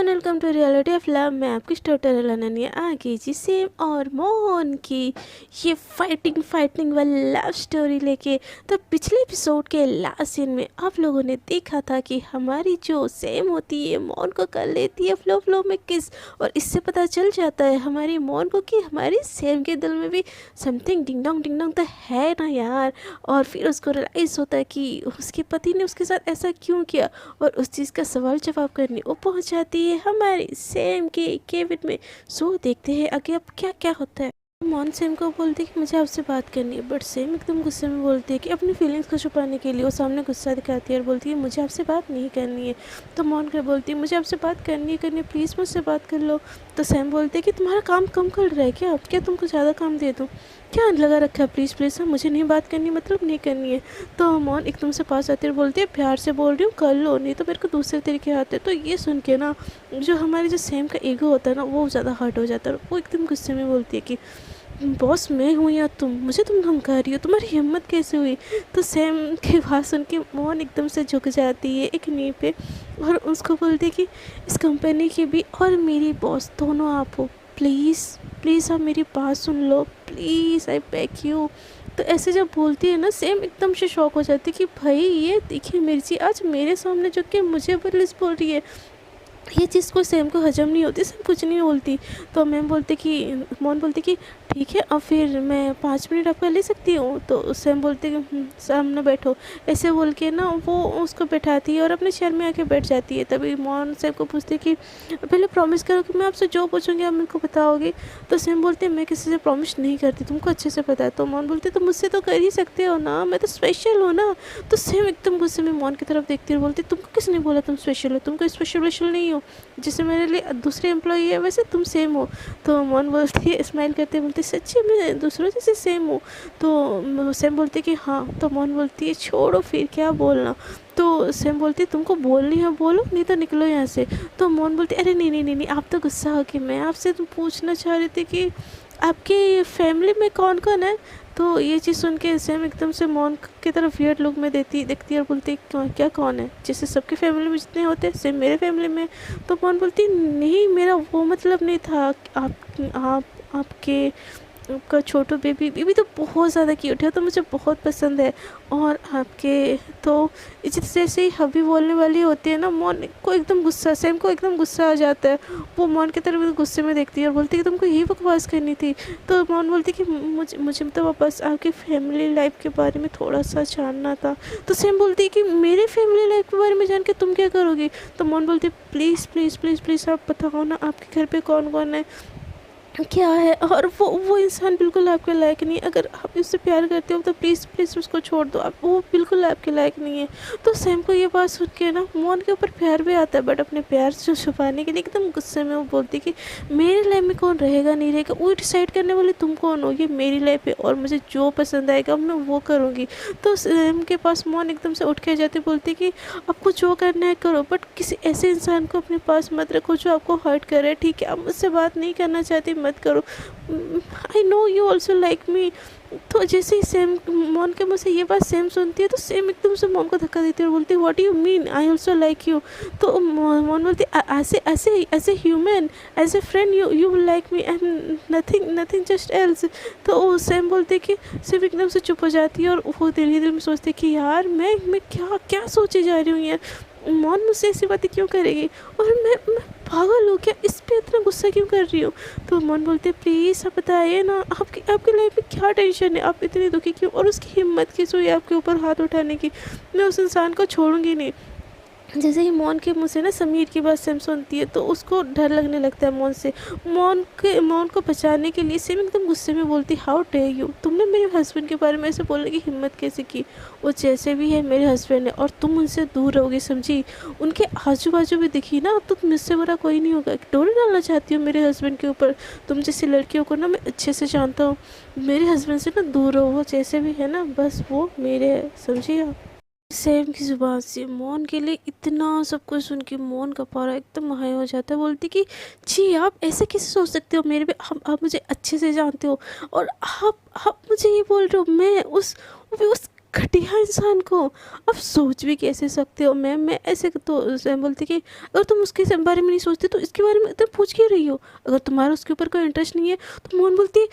And welcome to reality of love. मैं आपकी स्टोटर अनन्या आ गई जी सेम और मोहन की ये फाइटिंग वाली लव स्टोरी लेके। तो पिछले एपिसोड के लास्ट सीन में आप लोगों ने देखा था कि हमारी जो सेम होती है मोहन को कर लेती है फ्लो में किस, और इससे पता चल जाता है हमारी मोहन को कि हमारी सेम के दिल में भी समथिंग डिंग डोंग तो है ना यार। और फिर उसको रियलाइज़ होता है कि उसके पति ने उसके साथ ऐसा क्यों किया, और उस चीज़ का सवाल जवाब करने वो पहुंच जाती है हमारी सेम के केबिन में। सो देखते हैं आगे अब क्या क्या होता है। मोहन सेम को बोलती है कि मुझे आपसे बात करनी है, बट सेम एकदम गुस्से में बोलती है कि अपनी फीलिंग्स को छुपाने के लिए वो सामने गुस्सा दिखाती है और बोलती है मुझे आपसे बात नहीं करनी है। तो मोहन कर बोलती है मुझे आपसे बात करनी है, प्लीज़ मुझसे बात कर लो। तो सैम बोलते है कि तुम्हारा काम कम कर रहा है क्या, अब क्या तुमको ज़्यादा काम दे दूँ, क्या लगा रखा है, प्लीज़ प्लीज़ हाँ मुझे नहीं बात करनी, मतलब नहीं करनी है। तो मोहन एकदम से पास आते हुए बोलती है प्यार से बोल रही हूँ कर लो, नहीं तो मेरे को दूसरे तरीके आते हैं। तो ये सुन के ना जो हमारे जो सेम का ईगो होता है ना वो ज़्यादा हर्ट हो जाता है। वो एकदम गुस्से में बोलती है कि बॉस मैं हूँ या तुम धमका रही हो, तुम्हारी हिम्मत कैसे हुई। तो सैम की बात सुन के मोहन एकदम से झुक जाती है एक नी पे और उसको बोलती है कि इस कंपनी की भी और मेरी बॉस दोनों आप हो, प्लीज़ प्लीज़ आप मेरी बात सुन लो, प्लीज़ आई बेग यू। तो ऐसे जब बोलती है ना सेम एकदम से शॉक हो जाती है कि भाई ये देखिए मिर्ची आज मेरे सामने झुक के मुझे पुलिस बोल रही है। ये चीज़ को सेम को हजम नहीं होती, सेम कुछ नहीं बोलती। तो मैम बोलते कि मोहन बोलती कि ठीक है और फिर मैं 5 मिनट आपका ले सकती हूँ। तो सैम बोलते कि सामने बैठो, ऐसे बोल के ना वो उसको बैठाती है और अपने चेयर में आके बैठ जाती है। तभी मोहन सैम को पूछती कि पहले प्रॉमिस करो कि मैं आपसे जो पूछूंगी आप मेरे को बताओगे। तो सैम बोलते मैं किसी से प्रॉमिस नहीं करती, तुमको अच्छे से पता है। तो मोहन बोलते तो मुझसे तो कर ही सकते हो ना, मैं तो स्पेशल हूँ ना। तो सैम एकदम गुस्से में मोहन की तरफ देखती है और बोलती तुमको किसने बोला तुम स्पेशल हो, तुम कोई स्पेशल नहीं हो, जैसे मेरे लिए दूसरे एम्प्लॉई है वैसे तुम सेम हो। तो मोहन बोलती है स्माइल करते बोलती सच्ची मैं दूसरों जैसे सेम हूँ। तो सैम बोलती है कि हाँ। तो मोहन बोलती है छोड़ो फिर क्या बोलना। तो सैम बोलती है तुमको बोलनी है बोलो, नहीं तो निकलो यहाँ से। तो मोहन बोलती अरे नहीं आप तो गुस्सा हो कि मैं आपसे तुम पूछना चाह रही थी कि आपकी फैमिली में कौन कौन है। तो ये चीज़ सुन के सैम एकदम से मोहन की तरफ वियर्ड लुक में देखती है और बोलती क्या कौन है, जैसे सबके फैमिली में जितने होते हैं सेम मेरे फैमिली में। तो मोहन बोलती नहीं मेरा वो मतलब नहीं था। आपके आपका छोटू बेबी तो बहुत ज़्यादा क्यूट है, तो मुझे बहुत पसंद है। और आपके तो जैसे ही हबी बोलने वाली होती है ना मोहन को एकदम गुस्सा, सेम को एकदम गुस्सा आ जाता है। वो मोहन की तरफ गुस्से में देखती है और बोलती है कि तुमको यही बकवास करनी थी। तो मोहन बोलती कि मुझे मुझे तो बस आपकी फैमिली लाइफ के बारे में थोड़ा सा जानना था। तो सेम बोलती है कि मेरे फैमिली लाइफ के बारे में जान के तुम क्या करोगी। तो मोहन बोलती प्लीज़ प्लीज़ प्लीज़ प्लीज़ आप बताओ ना आपके घर पे कौन कौन है, क्या है। और वो इंसान बिल्कुल आपके लायक नहीं है, अगर आप उससे प्यार करते हो तो प्लीज़ प्लीज़ उसको छोड़ दो, आप वो बिल्कुल आपके लायक नहीं है। तो सैम को ये बात सुन के ना मोहन के ऊपर प्यार भी आता है, बट अपने प्यार से छुपाने के लिए एकदम गुस्से में वो बोलती कि मेरी लाइफ में कौन रहेगा नहीं रहेगा वो डिसाइड करने वाले तुम कौन हो, ये मेरी लाइफ है और मुझे जो पसंद आएगा मैं वो करूँगी। तो सैम के पास मोहन एकदम से उठ के जाते बोलती कि आपको जो करना है करो, बट किसी ऐसे इंसान को अपने पास मत रखो जो आपको हर्ट करे, ठीक है। आप मुझसे बात नहीं करना चाहती मत करो, I know you also like me. तो जैसे ही सेम मोहन के मुँह से ये बात सेम सुनती है तो सेम एकदम से मोहन को धक्का देती है और बोलती है what you mean I also like you. तो मोहन बोलती as a human as a friend you like me and nothing just else. तो सेम बोलती है कि सिर्फ एकदम से चुप हो जाती है और वो दिल में सोचती है कि यार मैं क्या क्या सोचे जा रही हूँ यार, मोहन मुझसे ऐसी बातें क्यों करेगी और मैं पागल हूँ क्या, इस पे इतना गुस्सा क्यों कर रही हूँ। तो मोहन बोलते प्लीज़ आप बताइए ना आपकी लाइफ में क्या टेंशन है, आप इतनी दुखी क्यों, और उसकी हिम्मत किस हुई आपके ऊपर हाथ उठाने की, मैं उस इंसान को छोड़ूंगी नहीं। जैसे ही मोहन के मुँह से ना समीर की बात सेम सुनती है तो उसको डर लगने लगता है मोहन से। मोहन को बचाने के लिए सेम एकदम गुस्से में बोलती हाउ डेयर यू, तुमने मेरे हस्बैंड के बारे में ऐसे बोलने की हिम्मत कैसे की, वो जैसे भी है मेरे हस्बैंड है और तुम उनसे दूर रहोगी समझी, उनके आजू बाजू भी दिखी ना तो मुझसे बुरा कोई नहीं होगा। डोरे डालना चाहती हूँ मेरे हस्बैंड के ऊपर, तुम जैसी लड़कियों को ना मैं अच्छे से जानता हूँ, मेरे हस्बैंड से ना दूर रहो, वो जैसे भी है ना बस वो मेरे है समझिए आप। सेम की जुबान से मोहन के लिए इतना सब कुछ सुन के मोहन का पारा एकदम हाई हो जाता है। बोलती कि जी आप ऐसे कैसे सोच सकते हो मेरे पे, आप मुझे अच्छे से जानते हो और आप मुझे ये बोल रहे हो, मैं उस घटिया इंसान को आप सोच भी कैसे सकते हो मैम। मैं ऐसे तो सैम बोलती कि अगर तुम उसके बारे में नहीं सोचते तो इसके बारे में इतना पूछ क्यों रही हो, अगर तुम्हारा उसके ऊपर कोई इंटरेस्ट नहीं है। तो मोहन बोलती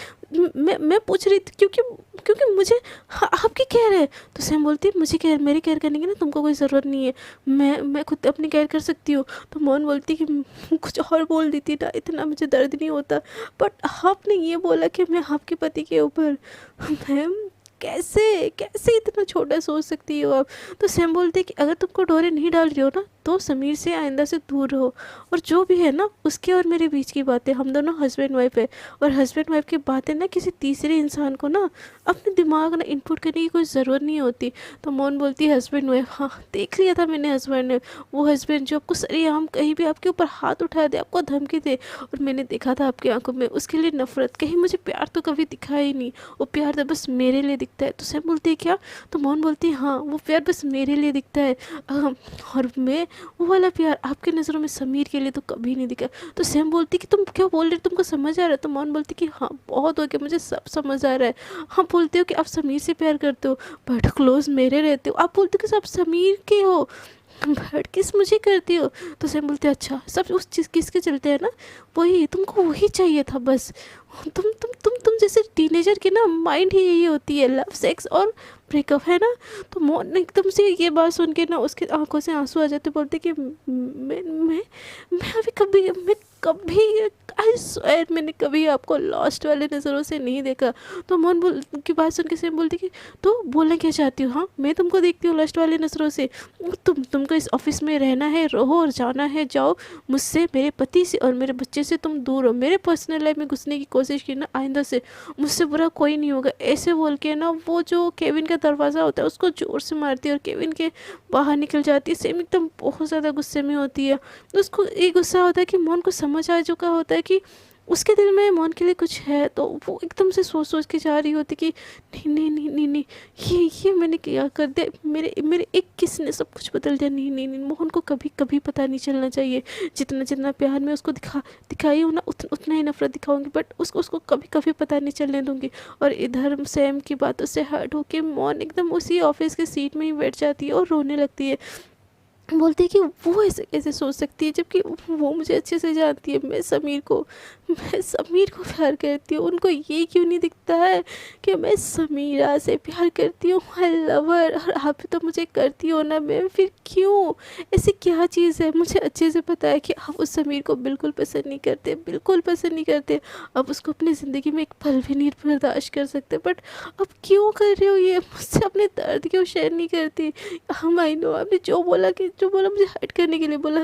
मैं पूछ रही थी क्योंकि क्योंकि मुझे आपकी केयर है। तो सैम बोलती मुझे केयर, मेरी केयर करने की ना तुमको कोई ज़रूरत नहीं है, मैं खुद अपनी केयर कर सकती हूँ। तो मोहन बोलती कि कुछ और बोल देती ना इतना मुझे दर्द नहीं होता, बट आपने ये बोला कि मैं आपके पति के ऊपर। मैम कैसे कैसे इतना छोटा सोच सकती हो आप। तो सैम बोलते कि अगर तुमको डोरे नहीं डाल रही हो ना तो समीर से आइंदा से दूर रहो, और जो भी है ना उसके और मेरे बीच की बातें, हम दोनों हस्बैंड वाइफ है, और हस्बैंड वाइफ की बातें ना किसी तीसरे इंसान को ना अपने दिमाग ना इनपुट करने की कोई ज़रूरत नहीं होती। तो मोहन बोलती है हस्बैंड वाइफ, हाँ देख लिया था मैंने हस्बैंड ने, वो हस्बैंड जो आपको सरेआम कहीं भी आपके ऊपर हाथ उठा दे, आपको धमकी दे, और मैंने देखा था आपकी आंखों में उसके लिए नफरत, कहीं मुझे प्यार तो कभी दिखा ही नहीं, वो प्यार तो बस मेरे लिए दिखता है। तो सैम बोलती है क्या। तो मोहन बोलती है हाँ वो प्यार बस मेरे लिए दिखता है, और मैं वो वाला प्यार आपके नज़रों में समीर के लिए तो कभी नहीं दिखा। तो सैम बोलती कि तुम क्या बोल रहे हो, तुमको समझ आ रहा है। तो मोहन बोलती कि हाँ बहुत हो गया, मुझे सब समझ आ रहा है। हाँ बोलते हो कि आप समीर से प्यार करते हो बट क्लोज मेरे रहते हो, आप बोलते हो कि आप समीर के हो बट किस मुझे करती हो। तो सैम बोलते अच्छा सब उस चीज़ किसके चलते हैं ना, वही तुमको वही चाहिए था बस। तुम जैसे टीनेजर की ना माइंड ही यही होती है, लव सेक्स और ब्रेकअप है ना। तो मोहन एकदम से ये बात सुन के ना उसके आंखों से आंसू आ जाते, बोलते कि मैं अभी कभी मैं कभी आई स्वेयर मैंने कभी आपको लॉस्ट वाले नज़रों से नहीं देखा। तो मोहन बोल की बात सुन के सेम बोलती कि तो बोलना क्या चाहती हो, हाँ मैं तुमको देखती हूँ लॉस्ट वाले नज़रों से, तुमको इस ऑफिस में रहना है रहो और जाना है जाओ, मुझसे मेरे पति से और मेरे बच्चे से तुम दूर हो, मेरे पर्सनल लाइफ में घुसने की कोशिश की ना आइंदा से मुझसे बुरा कोई नहीं होगा, ऐसे बोल के ना वो जो केविन का दरवाज़ा होता है उसको ज़ोर से मारती है और केविन के बाहर निकल जाती है। सेम एकदम बहुत ज़्यादा गुस्से में होती है। तो उसको ये गुस्सा होता है कि मोहन को समझ आ चुका होता है कि उसके दिल में मोहन के लिए कुछ है, तो वो एकदम से सोच सोच के जा रही होती कि नहीं नहीं नहीं नहीं नहीं, ये मैंने क्या कर दिया, मेरे मेरे एक किस ने सब कुछ बदल दिया। नहीं नहीं नहीं, मोहन को कभी कभी पता नहीं चलना चाहिए, जितना जितना प्यार मैं उसको दिखाई हूँ ना उतना ही नफरत दिखाऊंगी, बट उसको कभी कभी पता नहीं चलने दूंगी। और इधर सैम की बातों से हर्ट होके मोहन एकदम उसी ऑफिस के सीट में ही बैठ जाती है और रोने लगती है। बोलती है कि वो ऐसे कैसे सोच सकती है जबकि वो मुझे अच्छे से जानती है, मैं समीर को प्यार करती हूँ, उनको ये क्यों नहीं दिखता है कि मैं समीरा से प्यार करती हूँ, माय लवर, और आप तो मुझे करती हो ना मैम, फिर क्यों, ऐसी क्या चीज़ है। मुझे अच्छे से पता है कि आप उस समीर को बिल्कुल पसंद नहीं करते, बिल्कुल पसंद नहीं करते, आप उसको अपनी ज़िंदगी में एक पल भी नहीं बर्दाश्त कर सकते, बट अब क्यों कर रहे हो ये, मुझसे अपने दर्द क्यों शेयर नहीं करती। हम आई नो आपने जो बोला मुझे हर्ट करने के लिए बोला,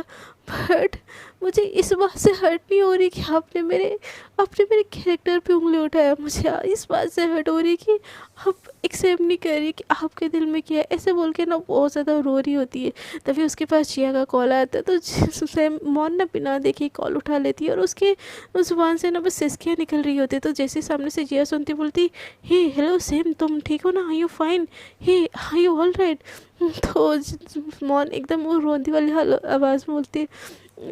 बट मुझे इस बात से हर्ट नहीं हो रही कि आपने मेरे कैरेक्टर पे उंगली उठाया, मुझे इस बात से हर्ट हो रही है कि आप एक्सेप्ट नहीं कर रही कि आपके दिल में क्या है। ऐसे बोल के ना बहुत ज़्यादा रो रही होती है। तभी उसके पास जिया का कॉल आता है, तो सैम मोहन ना बिना देखे कॉल उठा लेती है और उसके ज़ुबान से ना बस सिसकियाँ निकल रही होती है। तो जैसे सामने से जिया सुनती बोलती, हे हेलो सैम तुम ठीक हो ना, are you fine, hey are you all right. Mohan एकदम वो रोंदी वाली आवाज़ में बोलती है,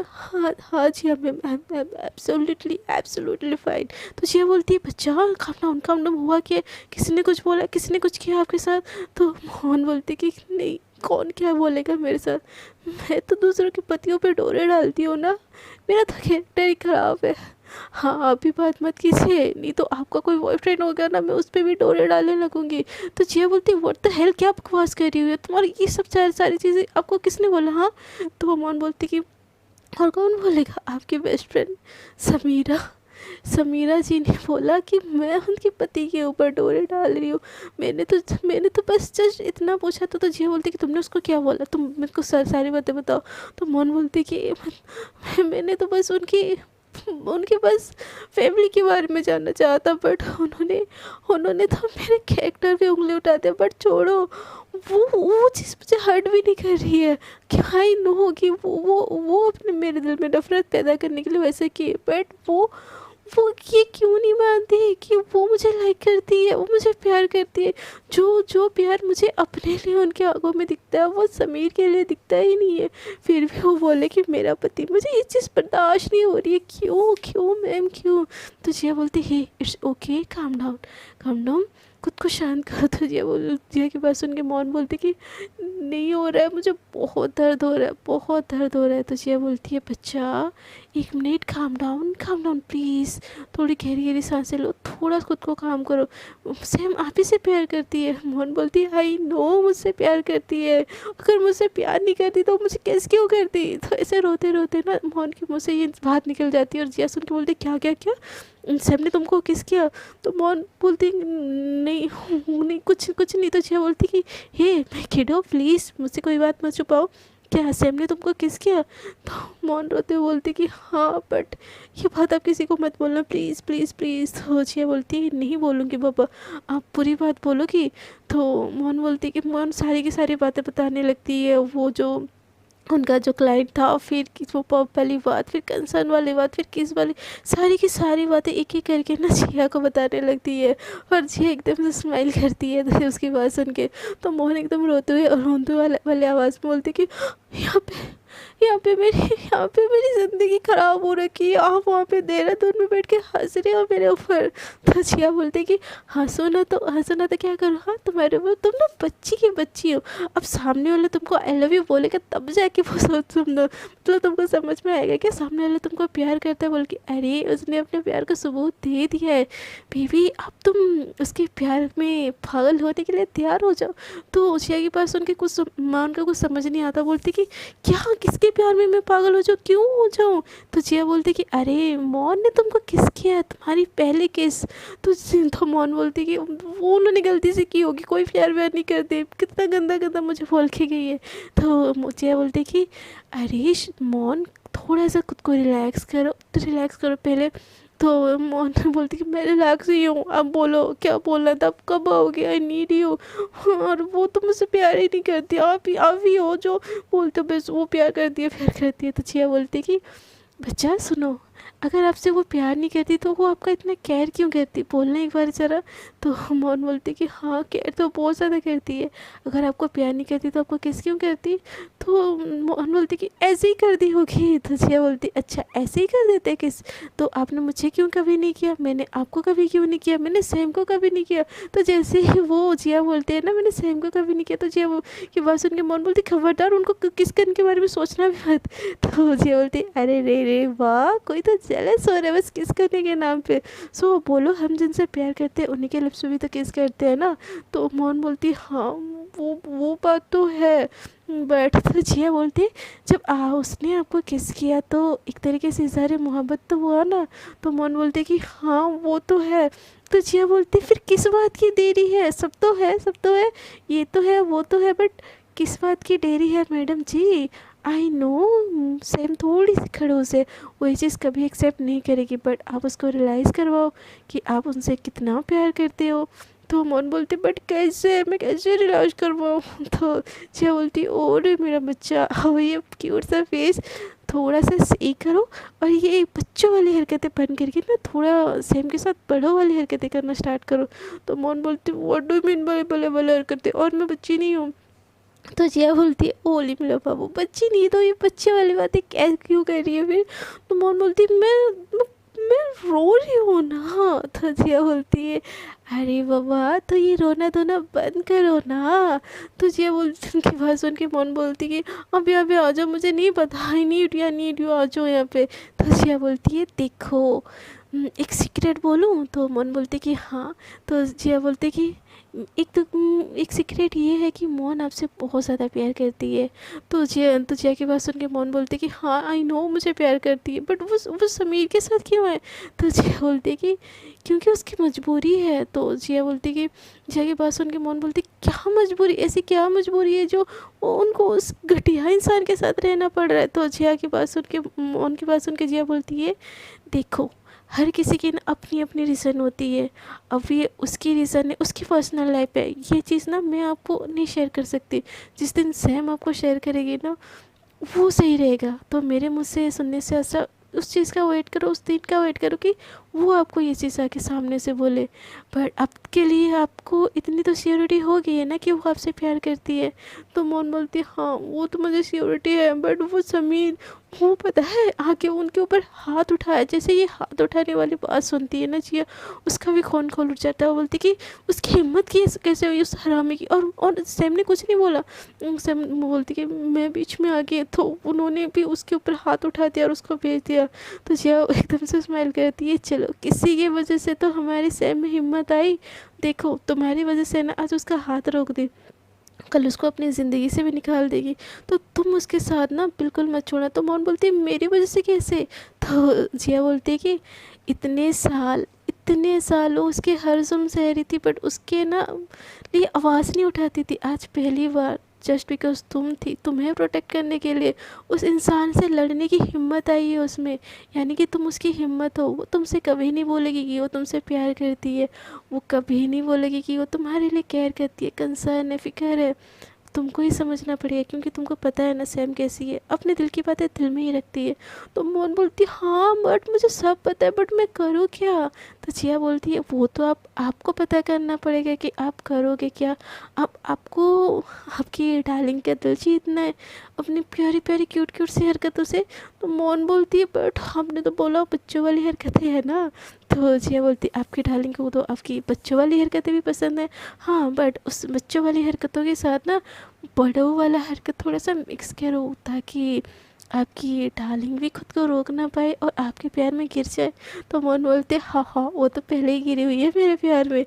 हाँ हाँ Jiya ma'am I am absolutely absolutely fine. तो जिया बोलती है बच्चा काम डाउन हुआ क्या, किसी ने कुछ बोला, किसी ने कुछ किया आपके साथ। तो मोहन बोलती कि नहीं, कौन क्या बोलेगा मेरे साथ, मैं तो दूसरों के पतियों पे डोरे डालती हूँ ना, मेरा तो कैरेक्टर ही ख़राब है। हाँ अभी बात मत कीजिए, नहीं तो आपका कोई बॉयफ्रेंड होगा ना मैं उस पर भी डोरे डालने लगूंगी। तो जिया बोलती व्हाट द हेल, क्या बकवास कर रही हो, तुम्हारी ये सब सारी चीज़ें आपको किसने बोला। हाँ तो मोहन बोलती कि और कौन बोलेगा, आपकी बेस्ट फ्रेंड समीरा, समीरा जी ने बोला कि मैं उनके पति के ऊपर डोरे डाल रही हूँ। मैंने तो बस जस्ट इतना पूछा तो जिया बोलती कि तुमने उसको क्या बोला, तुम मेरे को सारी बातें बताओ। तो मोहन बोलती कि मैंने तो बस उनके बस फैमिली के बारे में जानना चाहा था, बट उन्होंने तो मेरे कैरेक्टर पे उंगली उठा दिया। बट छोड़ो, वो चीज़ मुझे हर्ट भी नहीं कर रही है, क्या ही नो होगी, वो अपने मेरे दिल में नफरत पैदा करने के लिए वैसे किए, बट वो ये क्यों नहीं मानती कि वो मुझे लाइक करती है, वो मुझे प्यार करती है। जो प्यार मुझे अपने लिए उनके आंखों में दिखता है वो समीर के लिए दिखता ही नहीं है। फिर भी वो बोले कि मेरा पति, मुझे ये चीज़ बर्दाश्त नहीं हो रही है, क्यों क्यों मैम क्यों। तो जिया बोलती है इट्स ओके, काम डाउन, खुद को शांत करो। तो जिया जिया की बात सुन के मोहन बोलती कि नहीं हो रहा है, मुझे बहुत दर्द हो रहा है, बहुत दर्द हो रहा है। तो जिया बोलती है बच्चा 1 मिनट, काम डाउन प्लीज़, थोड़ी गहरी गहरी सांसें लो, थोड़ा खुद को काम करो, सेम आप ही से प्यार करती है। मोहन बोलती है आई नो मुझसे प्यार करती है, अगर मुझसे प्यार नहीं करती तो मुझे कैसे क्यों करती। तो ऐसे रोते रोते ना मोहन की मुँह से ये बात निकल जाती है और जिया सुन के बोलती क्या क्या क्या, सैम ने तुमको किस किया। तो मोहन बोलती नहीं नहीं कुछ कुछ नहीं। तो जिया बोलती कि हे मैं किड हूँ, प्लीज़ मुझसे कोई बात मत छुपाओ, क्या सैम ने तुमको किस किया। तो मोहन रोते हुए बोलती कि हाँ बट ये बात आप किसी को मत बोलना प्लीज़ प्लीज़ प्लीज़। तो जिया बोलती है नहीं बोलूँगी पापा, आप पूरी बात बोलोगी। तो मोहन बोलती कि मोहन सारी की सारी बातें बताने लगती है, वो जो उनका जो क्लाइंट था, फिर वो पब वाली बात, फिर कंसर्न वाली बात, फिर किस वाली, सारी की सारी बातें एक एक करके ना जिया को बताने लगती है। और जिया एकदम से स्माइल करती है तो उसकी बात सुन के। तो मोहन एकदम रोते हुए और रोते वाले आवाज़ में बोलते कि यहाँ पे मेरी ज़िंदगी ख़राब हो रखी है, आप वहाँ पे देहरादून में बैठ के हंस रहे हो मेरे ऊपर। तो जिया बोलते कि हंसो ना तो क्या करो, हाँ तुम्हारे ऊपर, तुम ना बच्ची हो, अब सामने वाला तुमको आई लव यू बोलेगा तब जाके वो सोच सुनो, मतलब तुमको समझ में आएगा क्या सामने वाला तुमको प्यार करता है बोल के। अरे उसने अपने प्यार का सबूत दे दिया है बेबी, अब तुम उसके प्यार में पागल होने के लिए तैयार हो जाओ। तो जिया के पास उनके कुछ माँ उनका कुछ समझ नहीं आता, बोलती कि क्या किसके प्यार में मैं पागल हो जाऊँ, क्यों हो जाऊँ। तो जिया बोलती कि अरे मौन ने तुमको किस किया है, तुम्हारी पहले किस। तो मौन बोलती कि वो उन्होंने गलती से की होगी, कोई प्यार व्यार नहीं करते, कितना गंदा गंदा मुझे बोल के गई है। तो जिया बोलती कि अरे मौन थोड़ा सा खुद को रिलैक्स करो, तो रिलैक्स करो पहले। तो मोहन बोलती कि मैं रिलैक्स ही हूँ, अब बोलो क्या बोलना था, अब कब आओगे, आई नीड यू। और वो तो मुझसे प्यार ही नहीं करती, आप ही हो जो बोलते हो बस वो प्यार करती है। तो जिया बोलती कि बच्चा सुनो, अगर आपसे वो प्यार नहीं करती तो वो आपका इतना केयर क्यों करती, बोलना एक बार ज़रा। तो मोहन बोलती कि हाँ केयर तो बहुत ज़्यादा करती है, अगर आपको प्यार नहीं करती तो आपको किस क्यों करती। तो मोहन बोलती कि ऐसे ही कर दी होगी। तो जिया बोलती अच्छा ऐसे ही कर देते किस, तो आपने मुझे क्यों कभी नहीं किया, मैंने आपको कभी क्यों नहीं किया, मैंने सैम को कभी नहीं किया। तो जैसे ही वो जिया बोलते हैं ना मैंने सैम को कभी नहीं किया, तो जिया की बात सुन के मोहन बोलती खबरदार उनको किस करने के बारे में सोचना भी मत। तो जिया बोलती अरे रे वाह, कोई तो जेलस हो रहा है बस किस करने के नाम पे। सो बोलो हम जिनसे प्यार करते हैं उन्हीं के लिप्स पे भी तो किस करते हैं ना। तो मोहन बोलती हाँ वो बात तो है, बट तो जिया बोलती जब उसने आपको किस किया तो एक तरीके से इज़हार मोहब्बत तो हुआ ना। तो मोहन बोलते कि हाँ वो तो है। तो जिया बोलती फिर किस बात की देरी है, सब तो है, ये तो है वो तो है, बट किस बात की देरी है madam ji. I know same थोड़ी सी खड़ूस है, वही चीज़ कभी एक्सेप्ट नहीं करेगी, बट आप उसको रियलाइज़ करवाओ कि आप उनसे कितना प्यार करते हो। तो मोहन बोलती बट कैसे, मैं कैसे रियलाइज़ करवाऊँ। तो जिया बोलती ओरे मेरा बच्चा, अब ये क्यूट सा फेस थोड़ा सा सही करो और ये बच्चों वाली हरकतें बंद करके ना थोड़ा सेम के साथ बड़ों वाली हरकतें करना स्टार्ट करो। तो मोहन बोलती व्हाट डू मीन बाय बड़े बड़े हरकतें, और मैं बच्ची नहीं हूँ। तो जिया बोलती है ओली मेरा बाबू बच्ची नहीं तो ये बच्चे वाली बातें क्या क्यों कर रही है फिर। तो मोहन बोलती मैं रो रही हूँ ना। तो जिया बोलती है अरे बाबा तो ये रोना धोना बंद करो ना। तो जिया बोलती उनकी बात सुन के मोहन बोलती कि अभी अभी आ जाओ, मुझे नहीं पता, आई नीड यू आ जाओ यहाँ पे। तो जिया बोलती है देखो एक सीक्रेट बोलूँ। तो मोहन बोलती कि हाँ। तो जिया बोलती कि एक सीक्रेट ये है कि मोहन आपसे बहुत ज़्यादा प्यार करती है। तो जिया की बात सुन के मोहन बोलती कि हाँ आई नो मुझे प्यार करती है, बट वो समीर के साथ क्यों है। तो जिया बोलती कि क्योंकि उसकी मजबूरी है। तो जिया बोलती कि जिया की बात सुन के मोहन बोलती क्या मजबूरी, ऐसी क्या मजबूरी है जो उनको उस घटिया इंसान के साथ रहना पड़ रहा है। तो जिया की बात सुन के मोहन की बात सुन के जिया बोलती है देखो हर किसी की ना अपनी अपनी रीज़न होती है, अब ये उसकी रीज़न है, उसकी पर्सनल लाइफ है, ये चीज़ ना मैं आपको नहीं शेयर कर सकती। जिस दिन सैम आपको शेयर करेगी ना वो सही रहेगा। तो मेरे मुँह से सुनने से अच्छा उस चीज़ का वेट करो, उस दिन का वेट करो कि वो आपको ये चीज़ आके सामने से बोले। बट अब के लिए आपको इतनी तो श्योरिटी हो गई है ना कि वो आपसे प्यार करती है। तो मोन बोलती है हाँ वो तो मुझे श्योरिटी है, बट वो समीर, वो पता है आके उनके ऊपर हाथ उठाया। जैसे ये हाथ उठाने वाली बात सुनती है ना जिया, उसका भी खून खोल उठ जाता है। वो बोलती कि उसकी हिम्मत की कैसे हुई उस हरामी की। और सैम ने कुछ नहीं बोला। सैम बोलती कि मैं बीच में आ गई तो उन्होंने भी उसके ऊपर हाथ उठा दिया और उसको भेज दिया। तो जिया एकदम से स्माइल करती है, चलो किसी की वजह से तो हमारी सैम में हिम्मत आई। देखो तुम्हारी वजह से ना आज उसका हाथ रोक दी, कल उसको अपनी ज़िंदगी से भी निकाल देगी, तो तुम उसके साथ ना बिल्कुल मत छोड़ना। तो मोहन बोलती है मेरी वजह से कैसे। तो जिया बोलती है कि इतने साल वो उसके हर जुल्म सह रही थी, बट उसके ना लिए आवाज़ नहीं उठाती थी। आज पहली बार जस्ट बिकॉज तुम थी, तुम्हें प्रोटेक्ट करने के लिए उस इंसान से लड़ने की हिम्मत आई है उसमें। यानी कि तुम उसकी हिम्मत हो। वो तुमसे कभी नहीं बोलेगी कि वो तुमसे प्यार करती है, वो कभी नहीं बोलेगी कि वो तुम्हारे लिए केयर करती है, कंसर्न है, फिक्र है। तुमको ही समझना पड़ेगा, क्योंकि तुमको पता है ना सैम कैसी है, अपने दिल की बातें दिल में ही रखती है। तो मोहन बोलती हाँ बट मुझे सब पता है, बट मैं करूँ क्या। तो जिया बोलती है वो तो आपको पता करना पड़ेगा कि आप करोगे क्या। आपको आपकी डार्लिंग का दिल जीतना है अपनी प्यारी प्यारी क्यूट क्यूट सी हरकतों से। तो मोहन बोलती है बट हमने तो बोला बच्चों वाली हरकतें है ना। तो जिया बोलती आपकी डार्लिंग को तो आपकी बच्चों वाली हरकतें भी पसंद है, हाँ बट उस बच्चों वाली हरकतों के साथ ना बड़ों वाला हरकत थोड़ा सा मिक्स करो, ताकि आपकी डार्लिंग भी खुद को रोक ना पाए और आपके प्यार में गिर जाए। तो मोहन बोलते हाँ हाँ वो तो पहले ही गिरी हुई है मेरे प्यार में।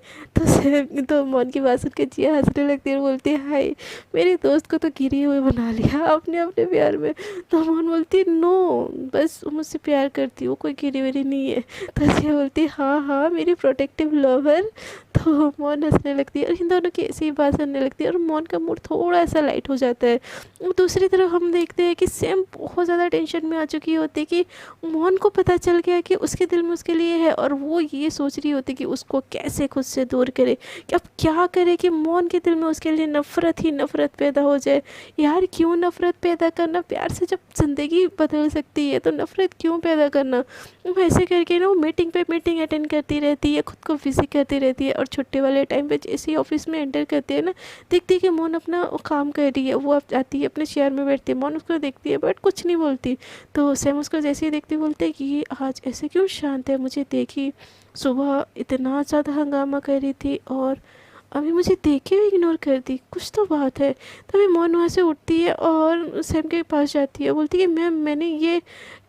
तो मोहन की बात सुन के जिया हंसने लगती है और बोलती है हाय मेरे दोस्त को तो गिरी हुई बना लिया आपने अपने प्यार में। तो मोहन बोलती है नो बस वो मुझसे प्यार करती, वो कोई गिरी हुई नहीं है। तो जिया बोलती है हाँ हाँ मेरी प्रोटेक्टिव लवर। तो मोहन हंसने लगती है और इन दोनों की ऐसी ही बात करने लगती है और मोहन का मूड थोड़ा सा लाइट हो जाता है। दूसरी तरफ हम देखते हैं कि सैम बहुत ज़्यादा टेंशन में आ चुकी होती है कि मोहन को पता चल गया कि उसके दिल में उसके लिए है, और वो ये सोच रही होती कि उसको कैसे खुद से दूर करे, कि अब क्या करे कि मोहन के दिल में उसके लिए नफ़रत ही नफ़रत पैदा हो जाए। यार क्यों नफ़रत पैदा करना, प्यार से जब ज़िंदगी बदल सकती है तो नफ़रत क्यों पैदा करना। वैसे करके ना वो मीटिंग पे मीटिंग अटेंड करती रहती है, खुद को बिजी करती रहती है, और छुट्टी वाले टाइम पे जैसे ही ऑफिस में एंटर करती है ना, देखती है कि मोहन अपना काम कर रही है, वो अब जाती है अपने चेयर में बैठती है, मोहन उसको देखती है बट कुछ नहीं बोलती। तो सैम उसको जैसे ही देखती बोलते हैं कि ये आज ऐसे क्यों शांत है, मुझे देखी सुबह इतना ज़्यादा हंगामा कर रही थी और अभी मुझे देख के भी इग्नोर कर दी, कुछ तो बात है। तभी मोहन वहाँ से उठती है और सैम के पास जाती है, बोलती है मैम मैंने ये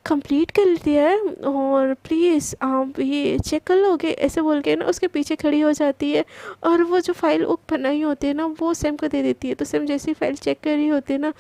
कंप्लीट कर दिया है और प्लीज़ आप ये चेक कर लोगे, ऐसे बोल के ना उसके पीछे खड़ी हो जाती है और वो जो फाइल वो बनाई होती है ना वो सैम को दे देती है। तो सैम जैसी फाइल चेक कर रही होती है ना,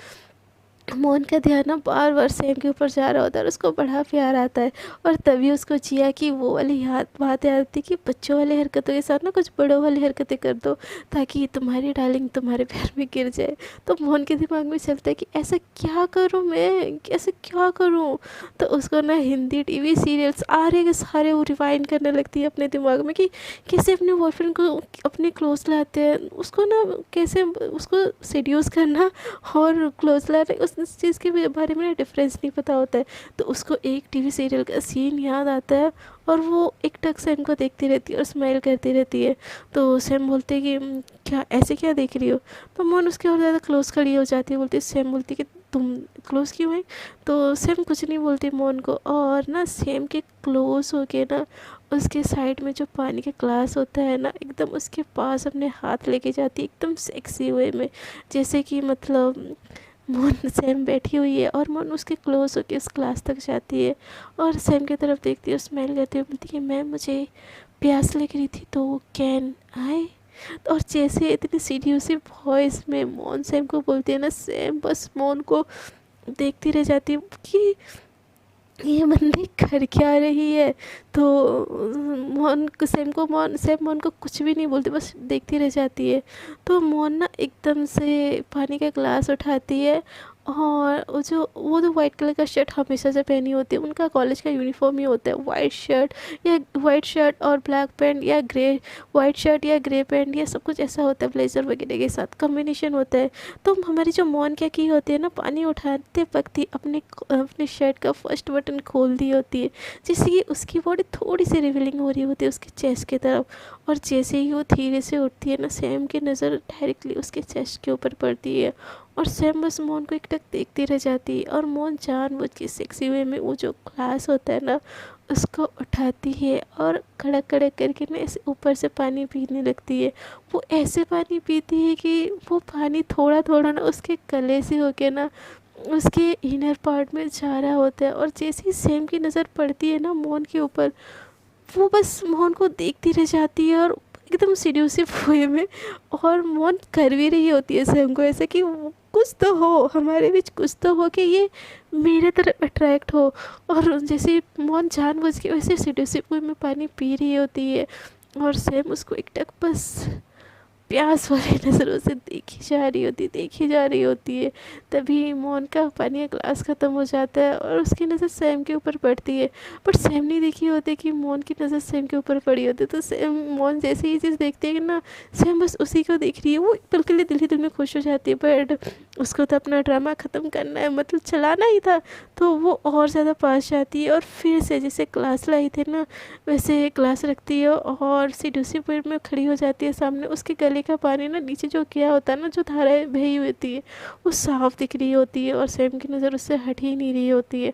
मोहन का ध्यान ना बार बार सैम के ऊपर जा रहा होता है और उसको बड़ा प्यार आता है। और तभी उसको जिया की वो वाली बात याद आती कि बच्चों वाली हरकतों के साथ ना कुछ बड़ों वाली हरकतें कर दो, ताकि तुम्हारी डार्लिंग तुम्हारे प्यार में गिर जाए। तो मोहन के दिमाग में चलता है कि ऐसा क्या करूँ मैं, ऐसे क्या करूँ। तो उसको ना हिंदी टीवी सीरियल्स आ रहे के सारे वो रिवाइंड करने लगती है अपने दिमाग में कि कैसे अपने बॉयफ्रेंड को अपने क्लोज लाते हैं, उसको ना कैसे उसको सीड्यूस करना और क्लोज लाना, उस चीज़ के बारे में डिफरेंस नहीं पता होता है। तो उसको एक टीवी सीरियल का सीन याद आता है और वो एक टक सैम को देखती रहती है और स्माइल करती रहती है। तो सैम बोलते हैं कि क्या ऐसे क्या देख रही हो। तो मोहन उसके और ज़्यादा क्लोज खड़ी हो जाती है, बोलती है सैम बोलती है कि तुम क्लोज क्यों है। तो सैम कुछ नहीं बोलती मोहन को, और ना सैम के क्लोज हो के ना उसके साइड में जो पानी का ग्लास होता है ना, एकदम उसके पास अपने हाथ लेके जाती है एकदम सेक्सी वे में, जैसे कि मतलब मोहन सैम बैठी हुई है और मोहन उसके क्लोज होके उस क्लास तक जाती है और सैम की तरफ देखती है, स्माइल करती है, बोलती है मैम मुझे प्यास लग रही थी तो कैन आए। और जैसे इतनी सीरियस वॉइस में मोहन सैम को बोलती है ना, सैम बस मोहन को देखती रह जाती है कि ये बंदी कर क्या रही है। तो सैम मोहन को कुछ भी नहीं बोलती, बस देखती रह जाती है। तो मोहन ना एकदम से पानी का ग्लास उठाती है और वो जो वाइट कलर का शर्ट हमेशा से पहनी होती है, उनका कॉलेज का यूनिफॉर्म ही होता है वाइट शर्ट और ब्लैक पैंट, या ग्रे वाइट शर्ट या ग्रे पैंट, या सब कुछ ऐसा होता है, ब्लेजर वगैरह के साथ कॉम्बिनेशन होता है। तो हमारी जो मौन क्या की होती है ना, पानी उठाते वक्त ही अपने शर्ट का फर्स्ट बटन खोल दी होती है, जिससे कि उसकी बॉडी थोड़ी सी रिवीलिंग हो रही होती है उसके चेस्ट की तरफ। और जैसे ही वो धीरे से उठती है ना, सैम की नज़र डायरेक्टली उसके चेस्ट के ऊपर पड़ती है, और सैम बस मोन को एकटक देखती रह जाती है। और मोन जानबूझ के सेक्सी वे में वो जो ग्लास होता है ना, उसको उठाती है और खड़ा खड़ा करके ना ऐसे ऊपर से पानी पीने लगती है। वो ऐसे पानी पीती है कि वो पानी थोड़ा थोड़ा ना उसके गले से होके ना उसके इनर पार्ट में जा रहा होता है। और जैसे ही सैम की नज़र पड़ती है ना मोन के ऊपर, वो बस मोहन को देखती रह जाती है, और एकदम सीड्यूसिव वे में। और मोहन कर भी रही होती है सैम को ऐसा कि कुछ तो हो हमारे बीच, कुछ तो हो कि ये मेरे तरफ अट्रैक्ट हो। और जैसे मोहन जानबूझ के वैसे सीड्यूसिव वे में पानी पी रही होती है, और सैम उसको एकटक बस प्यास वाली नज़रों से देखी जा रही होती है। तभी मोहन का पानी का ग्लास ख़त्म हो जाता है, और उसकी नज़र सैम के ऊपर पड़ती है। पर सैम नहीं देखी होती कि मोहन की नज़र सैम के ऊपर पड़ी होती है। तो सैम मोहन जैसे ही चीज़ देखती है ना, सैम बस उसी को देख रही है। वो पल के लिए दिल ही दिल में खुश हो जाती है, बट उसको तो अपना ड्रामा ख़त्म करना है, मतलब चलाना ही था। तो वो और ज़्यादा पास जाती है, और फिर से जैसे क्लास लाई थे ना वैसे क्लास रखती है, और सीढ़ी पेड़ में खड़ी हो जाती है सामने। उसके गले का पानी ना नीचे जो किया होता है ना, जो धाराएं बही हुई होती है, वो साफ दिख रही होती है, और सैम की नज़र उससे हट ही नहीं रही होती है।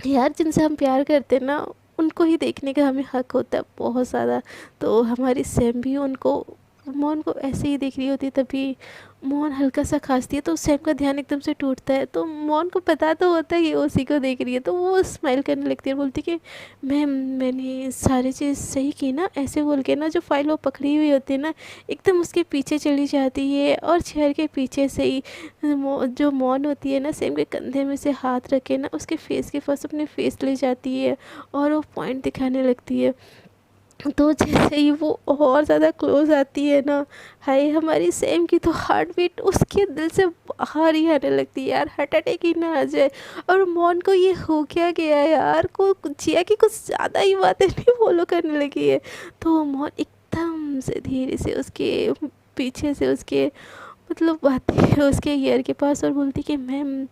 यार जिनसे हम प्यार करते हैं ना, उनको ही देखने का हमें हक होता है बहुत ज़्यादा। तो हमारी सैम भी उनको मोहन को ऐसे ही देख रही होती है। तभी मोहन हल्का सा खांसती है, तो सैम का ध्यान एकदम से टूटता है। तो मोहन को पता तो होता है कि उसी को देख रही है, तो वो स्माइल करने लगती है, बोलती कि मैम मैंने सारी चीज़ सही की ना, ऐसे बोल के ना जो फाइल वो पकड़ी हुई होती है ना, एकदम उसके पीछे चली जाती है। और चेयर के पीछे से ही जो मौन होती है ना, सैम के कंधे में से हाथ रखे ना उसके फेस के पास अपने फेस ले जाती है, और वो पॉइंट दिखाने लगती है। तो जैसे ही वो और ज़्यादा क्लोज आती है ना, हाय हमारी सैम की तो हार्ट बीट उसके दिल से बाहर ही आने लगती है यार, हार्ट अटैक ही ना आ जाए। और मौन को ये हो क्या गया यार, को जिया की कुछ ज़्यादा ही बातें नहीं फॉलो करने लगी है। तो मौन एकदम से धीरे से उसके पीछे से उसके मतलब आती है उसके ईयर के पास, और बोलती कि मैम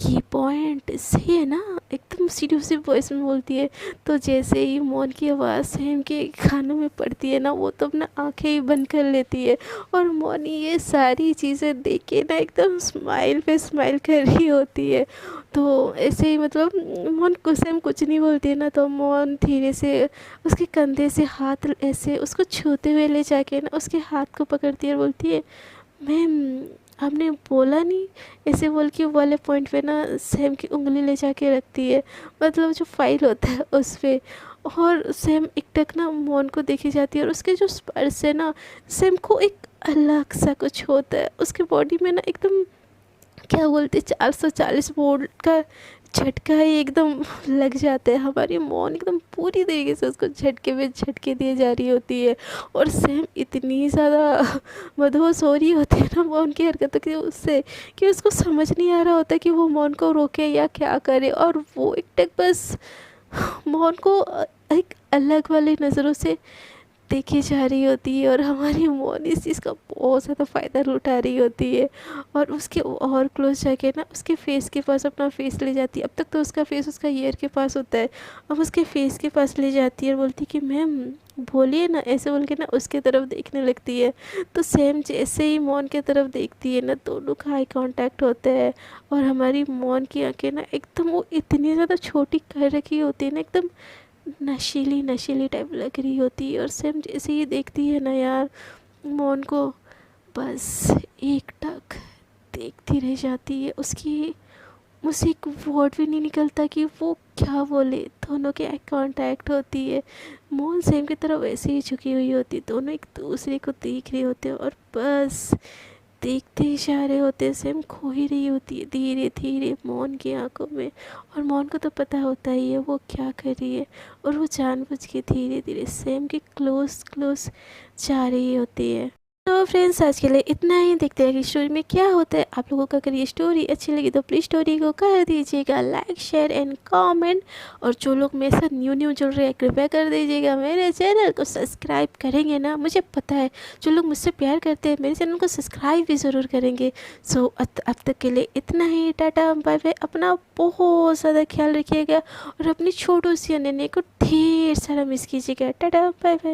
ये पॉइंट सही है ना, एकदम सीरियस वॉइस में बोलती है। तो जैसे ही मौन की आवाज़ सैम के कानों में पड़ती है ना, वो तो अपना आंखें ही बंद कर लेती है। और मौन ये सारी चीज़ें देख के ना एकदम स्माइल पे स्माइल कर रही होती है। तो ऐसे ही मतलब मौन को सैम कुछ नहीं बोलती है ना, तो मौन धीरे से उसके कंधे से हाथ ऐसे उसको छूते हुए ले जाके ना उसके हाथ को पकड़ती है, और बोलती है मैम आपने बोला नहीं, ऐसे बोल के वो वाले पॉइंट पे ना सैम की उंगली ले जाके रखती है, मतलब जो फाइल होता है उस पे। और सैम एकटक ना मौन को देखी जाती है, और उसके जो स्पर्श है ना, सैम को एक अलग सा कुछ होता है उसके बॉडी में ना, एकदम क्या बोलते 440 वोल्ट का झटका ही एकदम लग जाता है। हमारी मौन एकदम पूरी तरीके से उसको झटके पे झटके दिए जा रही होती है, और सैम इतनी ज़्यादा मदहोश हो रही होती है ना मौन की हरकतों की उससे, कि उसको समझ नहीं आ रहा होता कि वो मौन को रोके या क्या करे। और वो एक टक बस मौन को एक अलग वाली नज़रों से देखी जा रही होती है, और हमारी मौन इस चीज़ का बहुत ज़्यादा फ़ायदा उठा रही होती है। और उसके और क्लोज जाके ना उसके फेस के पास अपना फेस ले जाती है। अब तक तो उसका फेस उसका ईयर के पास होता है, अब उसके फेस के पास ले जाती है, और बोलती कि मैम बोलिए ना, ऐसे बोल के ना उसके तरफ देखने लगती है। तो सेम जैसे ही मौन की तरफ देखती है ना, दोनों का आई कांटेक्ट होता है। और हमारी मौन की आंखें ना एकदम वो इतनी ज़्यादा छोटी कर रखी होती है ना, एकदम नशीली नशीली टाइप लग रही होती है। और सेम जैसे ही देखती है ना यार मौन को, बस एक टक देखती रह जाती है। उसकी मुझसे एक वर्ड भी नहीं निकलता कि वो क्या बोले। दोनों के आई कांटेक्ट होती है, मौन सेम की तरफ वैसे ही झुकी हुई होती है, दोनों एक दूसरे को देख रहे होते हैं, और बस देखते ही जा रहे होते हैं। सेम खो ही रही होती है धीरे धीरे मौन की आंखों में। और मौन को तो पता होता ही है वो क्या कर रही है, और वो जानबूझ के धीरे धीरे सेम के क्लोज क्लोज जा रही होती है। तो तो फ्रेंड्स आज के लिए इतना ही। देखते हैं कि स्टोरी में क्या होता है। आप लोगों को अगर ये स्टोरी अच्छी लगी तो प्लीज़ स्टोरी को कर दीजिएगा लाइक, शेयर एंड कमेंट। और जो लोग मेरे साथ न्यू जुड़ रहे हैं कृपया कर दीजिएगा मेरे चैनल को सब्सक्राइब करेंगे ना, मुझे पता है जो लोग मुझसे प्यार करते हैं मेरे चैनल को सब्सक्राइब भी ज़रूर करेंगे। सो अब तक के लिए इतना ही। Tata bye bye. अपना बहुत ज़्यादा ख्याल रखिएगा और अपनी छोटू सी अनन्या को ढेर सारा मिस कीजिएगा। Tata bye bye.